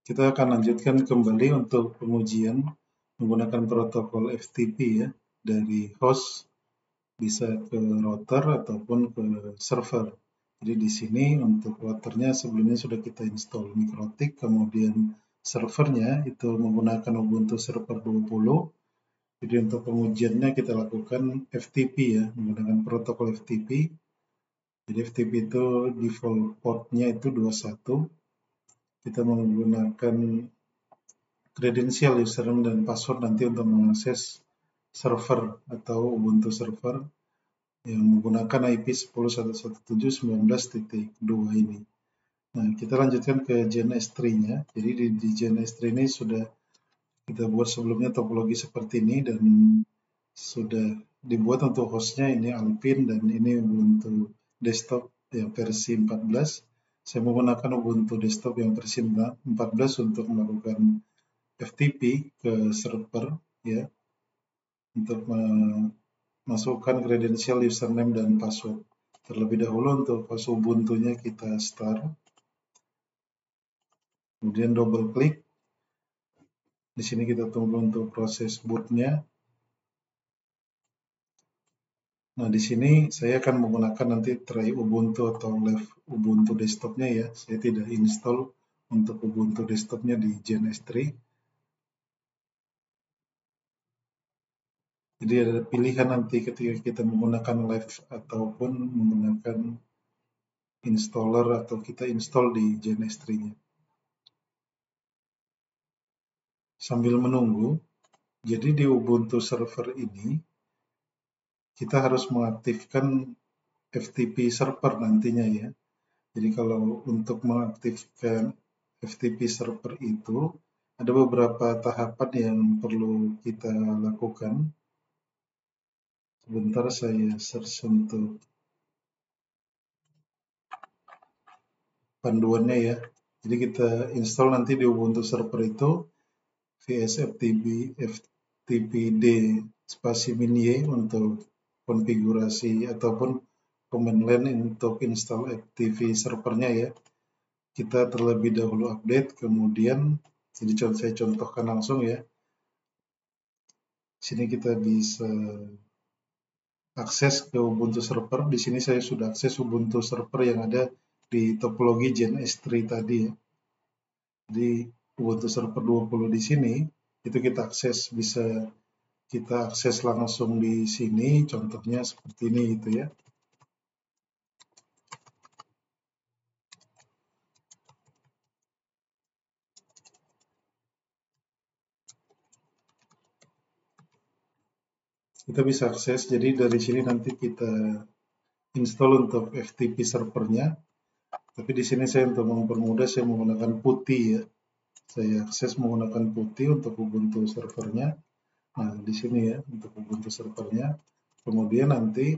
Kita akan lanjutkan kembali untuk pengujian menggunakan protokol FTP ya, dari host bisa ke router ataupun ke server. Jadi di sini untuk routernya sebelumnya sudah kita install MikroTik, kemudian servernya itu menggunakan Ubuntu Server 20. Jadi untuk pengujiannya kita lakukan FTP ya, menggunakan protokol FTP. Jadi FTP itu default portnya itu 21. Kita menggunakan kredensial username dan password nanti untuk mengakses server atau Ubuntu server yang menggunakan IP 10.117.19.2 ini. Nah, kita lanjutkan ke GNS3-nya. Jadi di GNS3 ini sudah kita buat sebelumnya topologi seperti ini dan sudah dibuat untuk hostnya ini Alpine dan ini Ubuntu desktop yang versi 14. Saya menggunakan Ubuntu desktop yang versi 14 untuk melakukan FTP ke server ya, untuk memasukkan kredensial username dan password. Terlebih dahulu untuk host Ubuntu-nya kita start, kemudian double klik. Di sini kita tunggu untuk proses bootnya. Nah, di sini saya akan menggunakan nanti try Ubuntu atau live Ubuntu desktopnya ya. Saya tidak install untuk Ubuntu desktopnya di GNS3. Jadi ada pilihan nanti ketika kita menggunakan live ataupun menggunakan installer atau kita install di GNS3-nya. Sambil menunggu, jadi di Ubuntu server ini kita harus mengaktifkan FTP server nantinya ya. Jadi kalau untuk mengaktifkan FTP server itu ada beberapa tahapan yang perlu kita lakukan. Sebentar saya search untuk panduannya ya. Jadi kita install nanti di Ubuntu server itu vsftpd spasi -y untuk konfigurasi ataupun command line untuk install FTP servernya ya. Kita terlebih dahulu update, kemudian jadi saya contohkan langsung ya. Sini kita bisa akses ke Ubuntu server. Di sini saya sudah akses Ubuntu server yang ada di topologi GNS3 tadi ya. Di Ubuntu server 20 di sini itu kita akses, bisa kita akses langsung di sini, contohnya seperti ini gitu ya. Kita bisa akses, jadi dari sini nanti kita install untuk FTP servernya. Tapi di sini saya untuk mempermudah saya menggunakan putih ya. Saya akses menggunakan putih untuk Ubuntu servernya. Nah, di sini ya untuk Ubuntu servernya. Kemudian nanti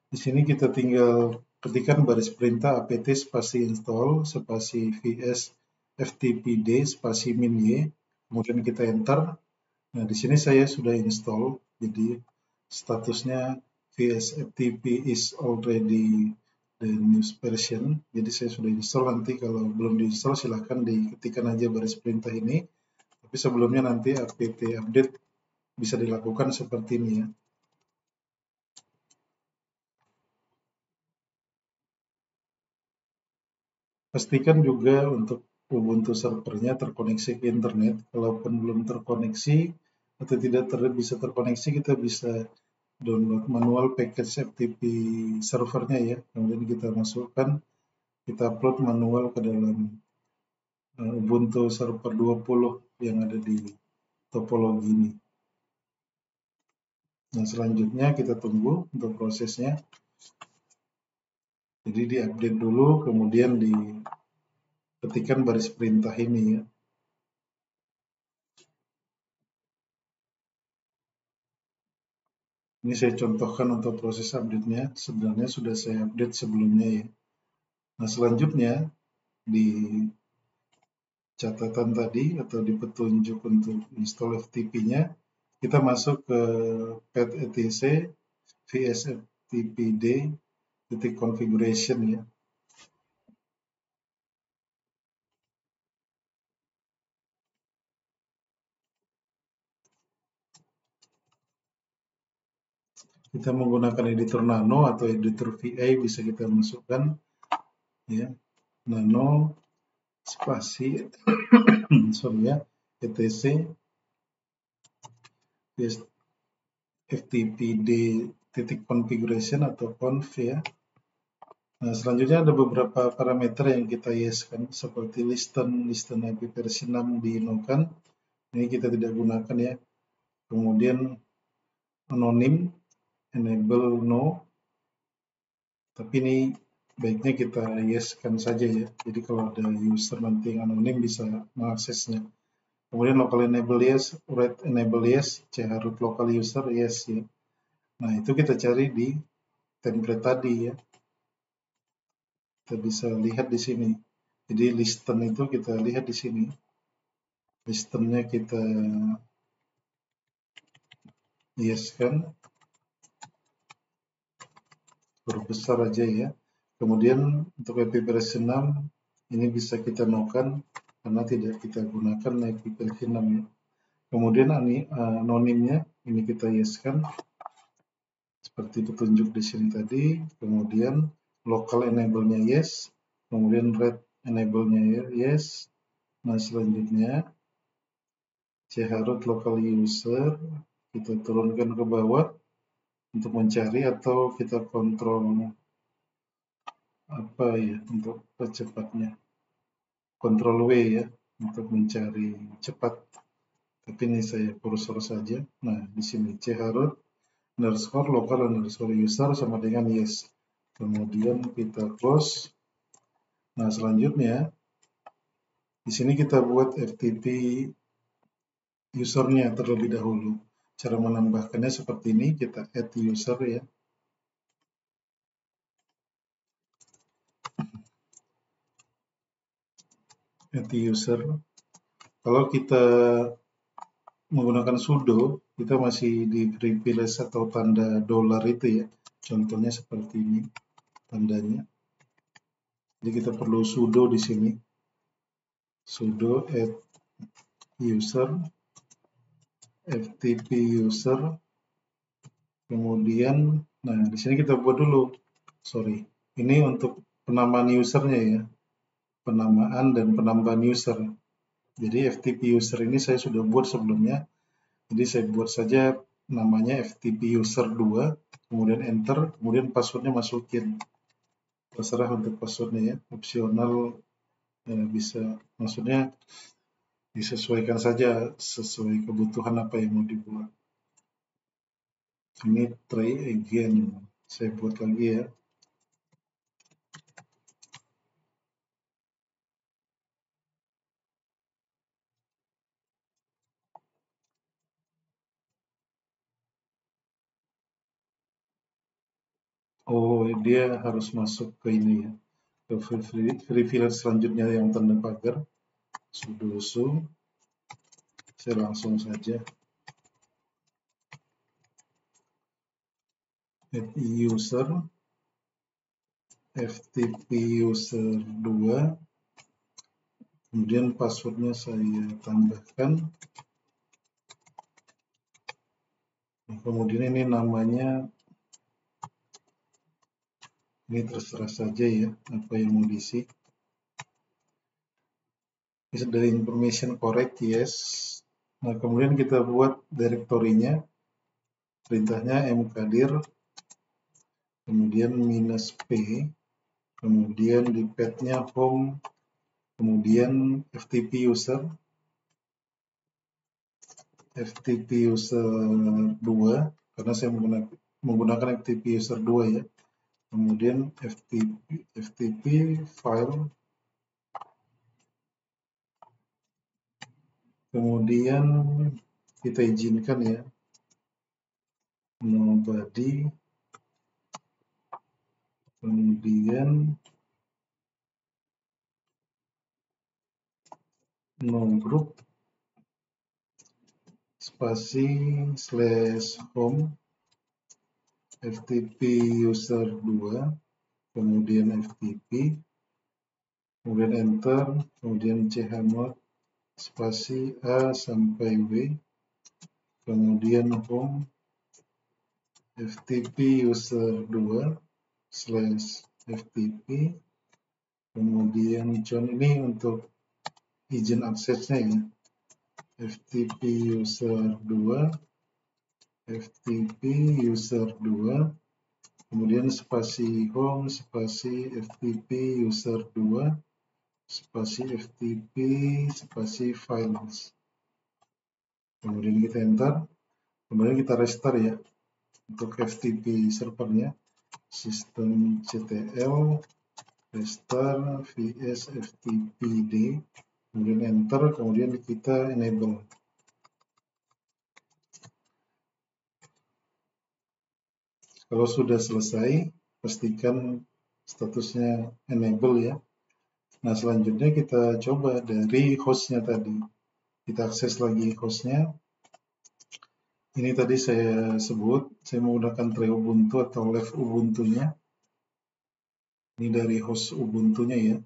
di sini kita tinggal ketikkan baris perintah apt spasi install spasi vs ftpd spasi -y. Kemudian kita enter. Nah, di sini saya sudah install. Jadi statusnya vs ftp is already the newest version. Jadi saya sudah install, nanti kalau belum diinstal silahkan diketikkan aja baris perintah ini. Tapi sebelumnya nanti apt update bisa dilakukan seperti ini ya. Pastikan juga untuk Ubuntu servernya terkoneksi ke internet. Kalaupun belum terkoneksi atau tidak bisa terkoneksi, kita bisa download manual package FTP servernya ya. Kemudian kita masukkan, kita upload manual ke dalam Ubuntu server 20 yang ada di topologi ini. Nah, selanjutnya kita tunggu untuk prosesnya. Jadi diupdate dulu, kemudian diketikkan baris perintah ini ya. Ini saya contohkan untuk proses update-nya, sebenarnya sudah saya update sebelumnya ya. Nah, selanjutnya di catatan tadi atau di petunjuk untuk install FTP-nya, kita masuk ke path etc vsftpd configuration ya. Kita menggunakan editor Nano atau editor VI bisa kita masukkan ya, Nano spasi sorry ya, etc ftpd titik configuration atau conf ya. Nah, selanjutnya ada beberapa parameter yang kita yeskan seperti listen IP versi 6 di nokan. Ini kita tidak gunakan ya. Kemudian anonim enable no. Tapi ini baiknya kita yeskan saja ya. Jadi kalau ada user nanti yang anonim bisa mengaksesnya. Kemudian local enable yes, read enable yes, chroot local user yes ya. Nah, itu kita cari di template tadi ya. Kita bisa lihat di sini. Jadi listen itu kita lihat di sini. Listennya kita yeskan, huruf besar aja ya. Kemudian untuk IP versi 6 ini bisa kita nokan karena tidak kita gunakan IP versi 6 ya. Kemudian anonimnya ini kita yeskan seperti petunjuk di sini tadi. Kemudian local enable-nya yes, kemudian read enable-nya yes. Nah, selanjutnya chroot local user kita turunkan ke bawah untuk mencari atau kita kontrol apa ya untuk percepatnya, kontrol W ya untuk mencari cepat. Tapi ini saya kursor saja. Nah, di sini chroot underscore local underscore user sama dengan yes. Kemudian kita close. Nah, selanjutnya di sini kita buat FTP usernya terlebih dahulu. Cara menambahkannya seperti ini, kita add user ya. Add user. Kalau kita menggunakan sudo, kita masih di privilege atau tanda dolar itu ya. Contohnya seperti ini tandanya. Jadi kita perlu sudo di sini. Sudo add user ftp user. Kemudian, nah di sini kita buat dulu. Sorry, ini untuk penamaan usernya ya. Penamaan dan penambahan user. Jadi FTP user ini saya sudah buat sebelumnya. Jadi saya buat saja namanya FTP user 2, kemudian enter, kemudian passwordnya masukin. Terserah untuk passwordnya ya, opsional bisa, maksudnya disesuaikan saja sesuai kebutuhan apa yang mau dibuat. Ini try again, saya buat lagi ya. Oh, dia harus masuk ke ini ya, ke privilege selanjutnya yang tanda pagar. Sudo su, saya langsung saja add user ftp user 2, kemudian passwordnya saya tambahkan. Nah, kemudian ini namanya, ini terserah saja ya apa yang mau diisi. Is the information correct? Yes. Nah, kemudian kita buat direktorinya. Perintahnya mkdir, kemudian -p, kemudian di path-nya home, kemudian ftp user 2, karena saya menggunakan ftp user 2 ya. Kemudian ftp file, kemudian kita izinkan ya nobody, kemudian no group spasi /home ftp user 2, kemudian ftp, kemudian enter, kemudian chmod spasi a sampai w, kemudian home FTP user 2/FTP, kemudian John ini untuk izin aksesnya ya, FTP user 2, FTP user 2, kemudian spasi home, spasi FTP user 2, spasi FTP, spasi files. Kemudian kita enter, kemudian kita restart ya. Untuk FTP servernya, systemctl restart vs ftpd, kemudian enter, kemudian kita enable. Kalau sudah selesai, pastikan statusnya enable ya. Nah, selanjutnya kita coba dari hostnya tadi. Kita akses lagi hostnya. Ini tadi saya sebut, saya menggunakan tray Ubuntu atau Live Ubuntu-nya. Ini dari host Ubuntu-nya ya.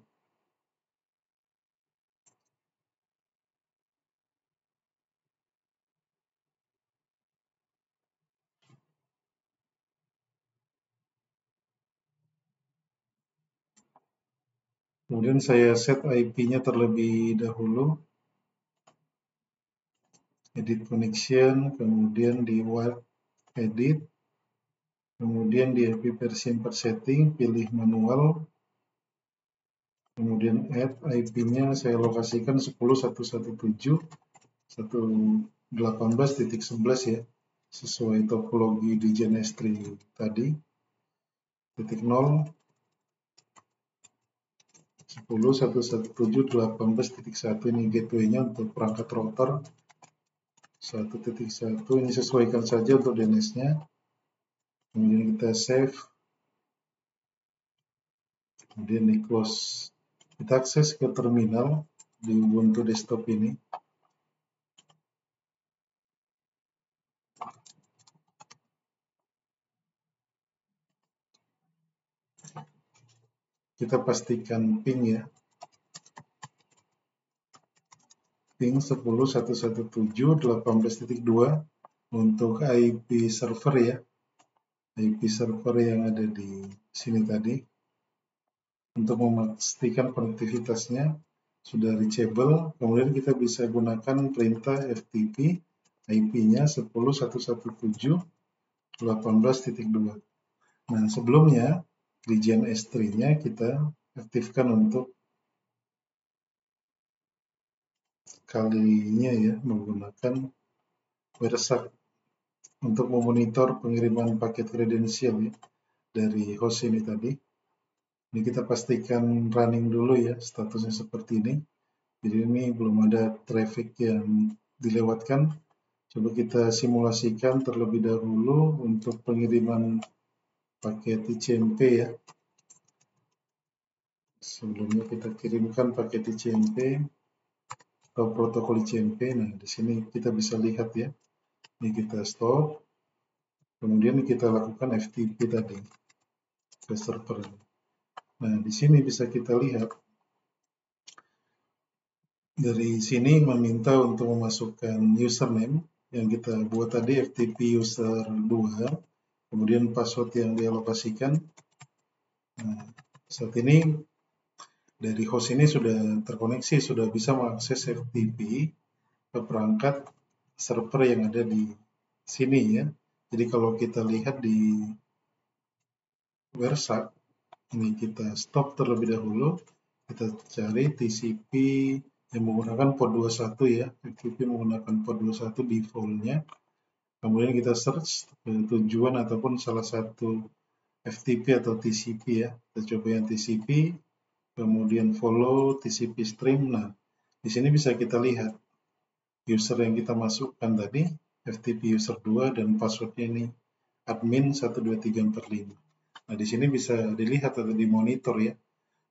Kemudian saya set IP-nya terlebih dahulu. Edit connection, kemudian di wild edit, kemudian di IP version per setting, pilih manual, kemudian add IP-nya saya lokasikan 10.117.118.11 ya, sesuai topologi di GNS3 tadi, titik 0, 10.117.18.1 ini gateway-nya untuk perangkat router 1.1, ini sesuaikan saja untuk DNS-nya. Kemudian kita save, kemudian di close. Kita akses ke terminal di Ubuntu desktop ini. Kita pastikan ping ya. Ping 10.117.18.2 untuk IP server ya. IP server yang ada di sini tadi. Untuk memastikan konektivitasnya sudah reachable, kemudian kita bisa gunakan perintah FTP IP-nya 10.117.18.2. Nah, sebelumnya region S3-nya kita aktifkan untuk kalinya ya, menggunakan WireShark untuk memonitor pengiriman paket kredensial ya, dari host ini tadi. Ini kita pastikan running dulu ya, statusnya seperti ini. Jadi ini belum ada traffic yang dilewatkan. Coba kita simulasikan terlebih dahulu untuk pengiriman paket ICMP ya. Sebelumnya kita kirimkan paket ICMP atau protokol ICMP. Nah, di sini kita bisa lihat ya. Ini kita stop. Kemudian kita lakukan FTP tadi ke server. Nah, di sini bisa kita lihat. Dari sini meminta untuk memasukkan username yang kita buat tadi FTP user 2, kemudian password yang dialokasikan. Nah, saat ini dari host ini sudah terkoneksi, sudah bisa mengakses FTP ke perangkat server yang ada di sini ya. Jadi kalau kita lihat di WireShark, ini kita stop terlebih dahulu, kita cari TCP yang menggunakan port 21 ya, FTP menggunakan port 21 default-nya. Kemudian kita search tujuan ataupun salah satu FTP atau TCP ya. Kita coba yang TCP, kemudian follow TCP stream. Nah, di sini bisa kita lihat user yang kita masukkan tadi FTP user 2 dan passwordnya ini admin 12345. Nah, di sini bisa dilihat atau dimonitor ya.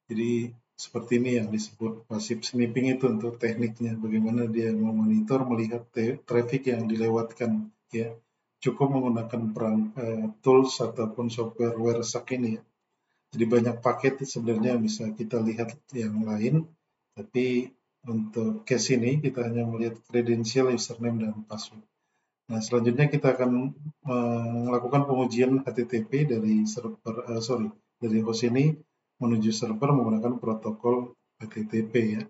Jadi seperti ini yang disebut passive sniffing, itu untuk tekniknya, bagaimana dia memonitor, melihat traffic yang dilewatkan ya. Cukup menggunakan tools ataupun software WireShark ini ya. Jadi banyak paket sebenarnya bisa kita lihat yang lain, tapi untuk case ini kita hanya melihat kredensial, username, dan password. Nah, selanjutnya kita akan melakukan pengujian HTTP dari server, dari host ini menuju server menggunakan protokol HTTP ya.